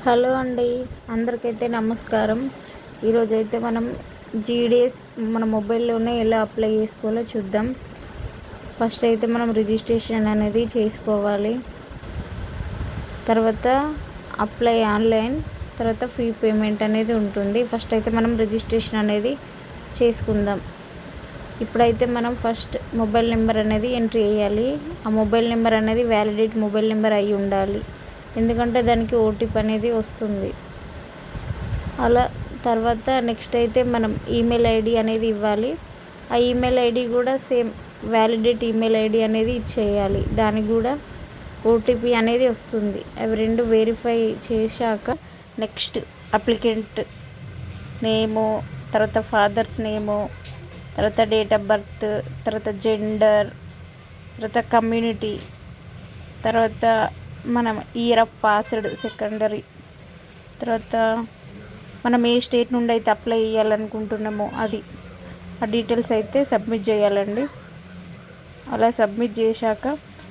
Hello అండి, అందరికైతే నమస్కారం. ఈరోజైతే మనం జీడిఎస్ మన మొబైల్లోనే ఎలా అప్లై చేసుకోవాలో చూద్దాం. ఫస్ట్ అయితే మనం రిజిస్ట్రేషన్ అనేది చేసుకోవాలి. తర్వాత అప్లై ఆన్లైన్, తర్వాత ఫీ పేమెంట్ అనేది ఉంటుంది. ఫస్ట్ అయితే మనం రిజిస్ట్రేషన్ అనేది చేసుకుందాం. ఇప్పుడైతే మనం ఫస్ట్ మొబైల్ నెంబర్ అనేది ఎంట్రీ చేయాలి. ఆ మొబైల్ నెంబర్ అనేది వ్యాలిడేట్ మొబైల్ నెంబర్ అయి ఉండాలి, ఎందుకంటే దానికి ఓటీపీ అనేది వస్తుంది. అలా తర్వాత నెక్స్ట్ అయితే మనం ఈమెయిల్ ఐడి అనేది ఇవ్వాలి. ఆ ఈమెయిల్ ఐడి కూడా సేమ్ వ్యాలిడేట్ ఈమెయిల్ ఐడి అనేది ఇచ్చేయాలి. దానికి కూడా ఓటీపీ అనేది వస్తుంది. అవి రెండు వెరిఫై చేశాక నెక్స్ట్ అప్లికెంట్ నేము, తర్వాత ఫాదర్స్ నేము, తర్వాత డేట్ ఆఫ్ బర్త్, తర్వాత జెండర్, తర్వాత కమ్యూనిటీ, తర్వాత మనం ఇయర్ ఆఫ్ పాస్డ్ సెకండరీ, తర్వాత మనం ఏ స్టేట్ నుండి అయితే అప్లై చేయాలనుకుంటున్నామో అది ఆ డీటెయిల్స్ అయితే సబ్మిట్ చేయాలండి. అలా సబ్మిట్ చేశాక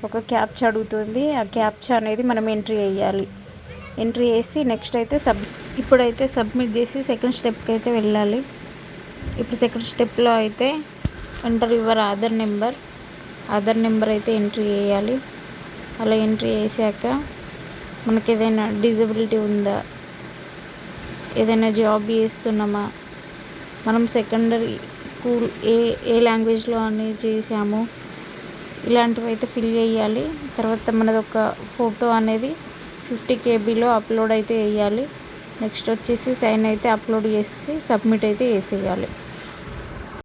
ఒక క్యాప్చా అడుగుతుంది. ఆ క్యాప్చా అనేది మనం ఎంట్రీ చేయాలి. ఎంట్రీ చేసి నెక్స్ట్ అయితే ఇప్పుడైతే సబ్మిట్ చేసి సెకండ్ స్టెప్కి అయితే వెళ్ళాలి. ఇప్పుడు సెకండ్ స్టెప్లో అయితే ఎంటర్ యువర్ ఆధార్ నెంబర్ అయితే ఎంట్రీ చేయాలి. అలా ఎంట్రీ చేశాక మనకి ఏదైనా డిజబిలిటీ ఉందా, ఏదైనా జాబ్ చేస్తున్నామా, మనం సెకండరీ స్కూల్ ఏ లాంగ్వేజ్లో అనేది చేసాము, ఇలాంటివి అయితే ఫిల్ చేయాలి. తర్వాత మనది ఒక ఫోటో అనేది 50 KB అప్లోడ్ అయితే వేయాలి. నెక్స్ట్ వచ్చేసి సైన్ అయితే అప్లోడ్ చేసి సబ్మిట్ అయితే వేసేయాలి.